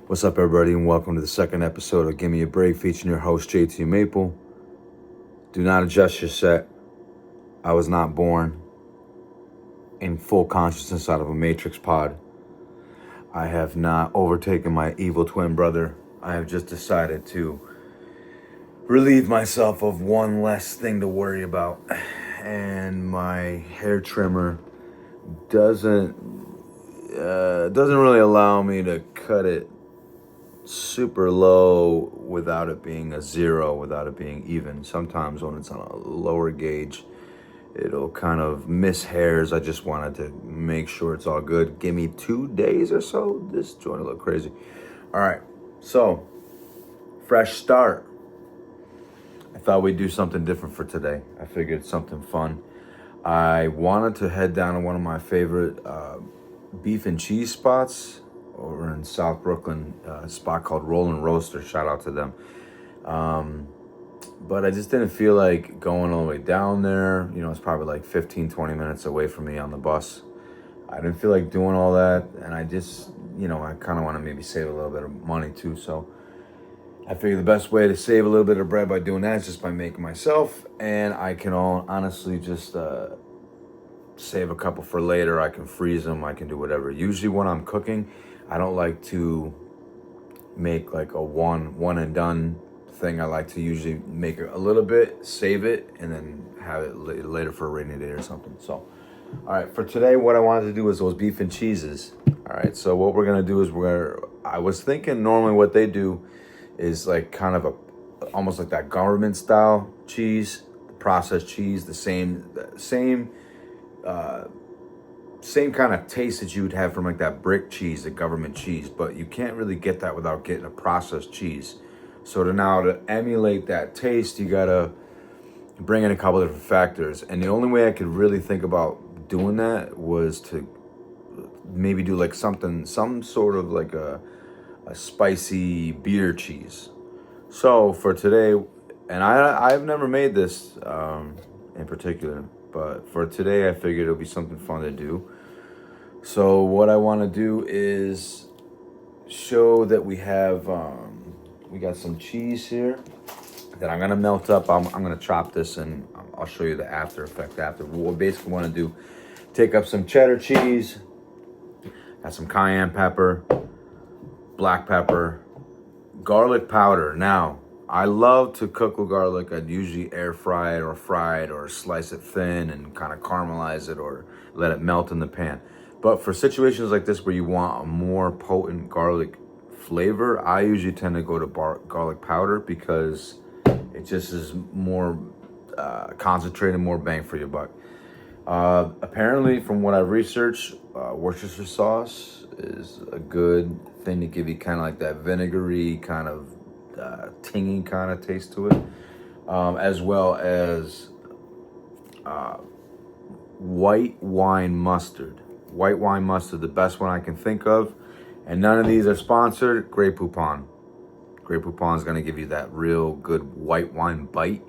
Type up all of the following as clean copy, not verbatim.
What's up, everybody, and welcome to the second episode of Give Me a Break, featuring your host, JT Maple. Do not adjust your set. I was not born in full consciousness out of a Matrix pod. I have not overtaken my evil twin brother. I have just decided to relieve myself of one less thing to worry about. And my hair trimmer doesn't really allow me to cut it super low without it being a zero, without it being even. Sometimes when it's on a lower gauge, it'll kind of miss hairs. I just wanted to make sure it's all good. Give me 2 days or so. This joint will look crazy. All right, so fresh start. I thought we'd do something different for today. I figured something fun. I wanted to head down to one of my favorite beef and cheese spots over in South Brooklyn, a spot called Rollin' Roaster. Shout out to them. But I just didn't feel like going all the way down there. You know, it's probably like 15, 20 minutes away from me on the bus. I didn't feel like doing all that. And I just, I kind of want to maybe save a little bit of money too. So I figured the best way to save a little bit of bread by doing that is just by making myself. And I can honestly just save a couple for later. I can freeze them. I can do whatever. Usually when I'm cooking, I don't like to make like a one and done thing. I like to usually make a little bit, save it, and then have it later for a rainy day or something. So, all right, for today, what I wanted to do is those beef and cheeses. All right, so what we're gonna do is I was thinking normally what they do is like kind of almost like that government style cheese, processed cheese, the same kind of taste that you would have from like that brick cheese, the government cheese, but you can't really get that without getting a processed cheese. So to emulate that taste, you gotta bring in a couple of different factors. And the only way I could really think about doing that was to maybe do like some sort of like a spicy beer cheese. So for today, and I've never made this in particular, but for today I figured it'll be something fun to do. So what I want to do is show that we got some cheese here that I'm gonna melt up. I'm gonna chop this and I'll show you the after effect after. What we basically want to do, take up some cheddar cheese, got some cayenne pepper, black pepper, garlic powder. Now, I love to cook with garlic. I'd usually air fry it or fry it or slice it thin and kind of caramelize it or let it melt in the pan. But for situations like this where you want a more potent garlic flavor, I usually tend to go to garlic powder because it just is more concentrated, more bang for your buck. Apparently, from what I've researched, Worcestershire sauce is a good thing to give you kind of like that vinegary kind of tingy kind of taste to it, as well as white wine mustard. White wine mustard, the best one I can think of. And none of these are sponsored. Grey Poupon. Grey Poupon is going to give you that real good white wine bite.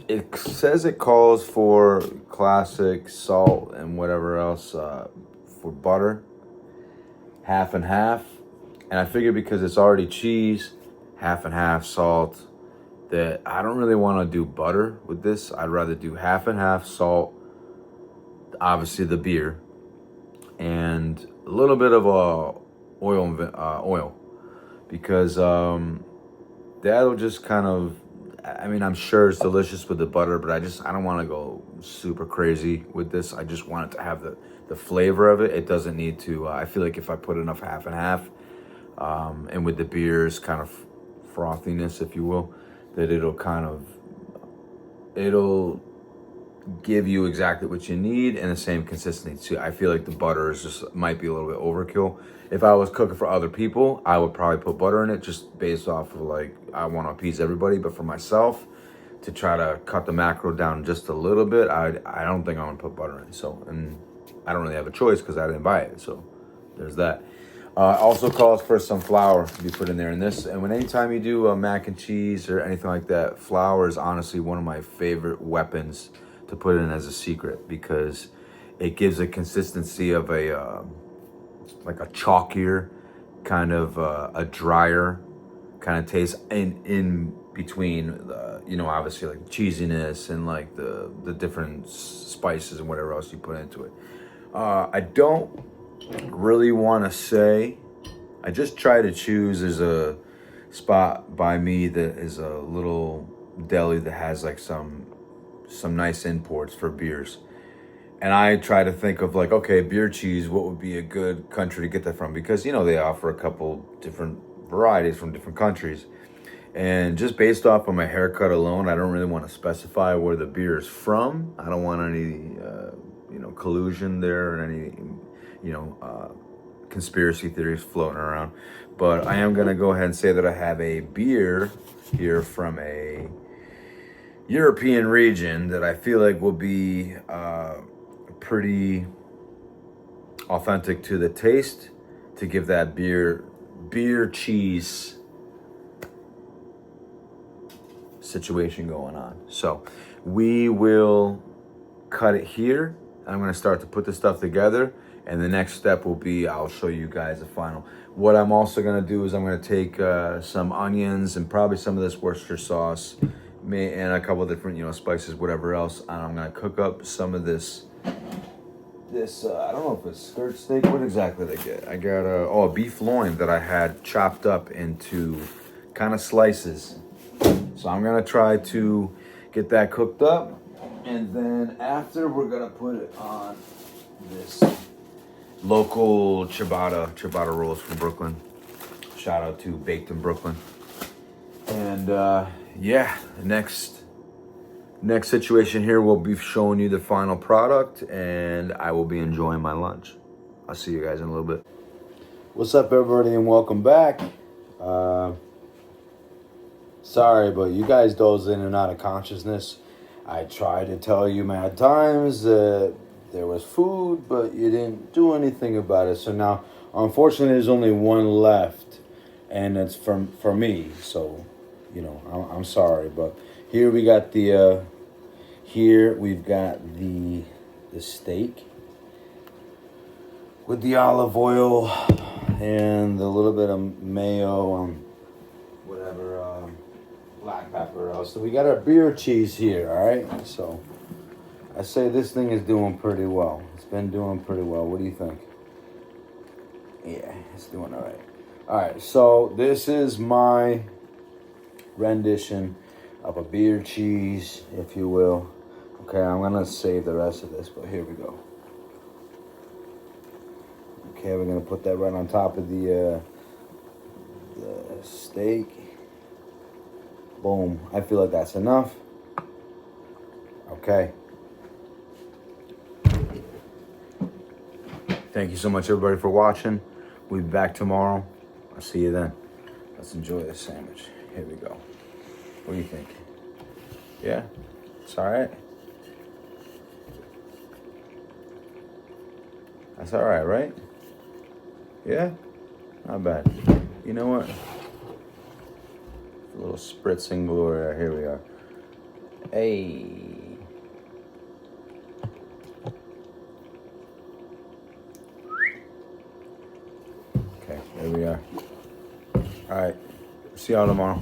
It says it calls for classic salt and whatever else for butter. Half and half. And I figure because it's already cheese, half and half salt, that I don't really want to do butter with this. I'd rather do half and half salt, obviously the beer, and a little bit of oil, because that'll just kind of, I mean, I'm sure it's delicious with the butter, but I don't want to go super crazy with this. I just want it to have the flavor of it. It doesn't need to, I feel like if I put enough half and half, and with the beer's kind of frothiness, if you will, that it'll give you exactly what you need and the same consistency too. I feel like the butter might be a little bit overkill. If I was cooking for other people, I would probably put butter in it just based off of like, I want to appease everybody. But for myself, to try to cut the macro down just a little bit, I don't think I'm gonna put butter in. So, and I don't really have a choice because I didn't buy it. So there's that. Also calls for some flour to be put in there in this. And anytime you do mac and cheese or anything like that, flour is honestly one of my favorite weapons to put in as a secret, because it gives a consistency of like a chalkier kind of a drier kind of taste in between obviously like cheesiness and like the different spices and whatever else you put into it. I don't really want to say, I just try to choose. There's a spot by me that is a little deli that has like some nice imports for beers. And I try to think of like, okay, beer cheese, what would be a good country to get that from? Because, they offer a couple different varieties from different countries. And just based off of my haircut alone, I don't really want to specify where the beer is from. I don't want any, collusion there and any, conspiracy theories floating around. But I am going to go ahead and say that I have a beer here from a European region that I feel like will be pretty authentic to the taste to give that beer cheese situation going on. So we will cut it here. I'm going to start to put this stuff together, and the next step will be I'll show you guys the final. What I'm also going to do is I'm going to take some onions and probably some of this Worcester sauce and a couple of different spices, whatever else, and I'm going to cook up some of this I don't know if it's skirt steak. What exactly did I get? I got a beef loin that I had chopped up into kind of slices. So I'm gonna try to get that cooked up, and then after we're gonna put it on this local ciabatta rolls from Brooklyn. Shout out to Baked in Brooklyn. And next situation here, we'll be showing you the final product, and I will be enjoying my lunch. I'll see you guys in a little bit. What's up, everybody, and welcome back. Sorry, but you guys doze in and out of consciousness. I tried to tell you mad times that there was food, but you didn't do anything about it. So now, unfortunately, there's only one left, and it's for me. So, I'm sorry, but here we got we've got the steak with the olive oil and a little bit of mayo, whatever, black pepper. So we got our beer cheese here, all right? So I say this thing is doing pretty well. It's been doing pretty well. What do you think? Yeah, it's doing all right. All right, so this is my rendition of a beer cheese, if you will. Okay, I'm gonna save the rest of this, but here we go. Okay, we're gonna put that right on top of the steak. Boom. I feel like that's enough. Okay. Thank you so much, everybody, for watching. We'll be back tomorrow. I'll see you then. Let's enjoy this sandwich. Here we go. What do you think? Yeah? It's all right? That's all right, right? Yeah? Not bad. You know what? A little spritzing glory. Here we are. Hey. Okay, there we are. All right. See y'all tomorrow.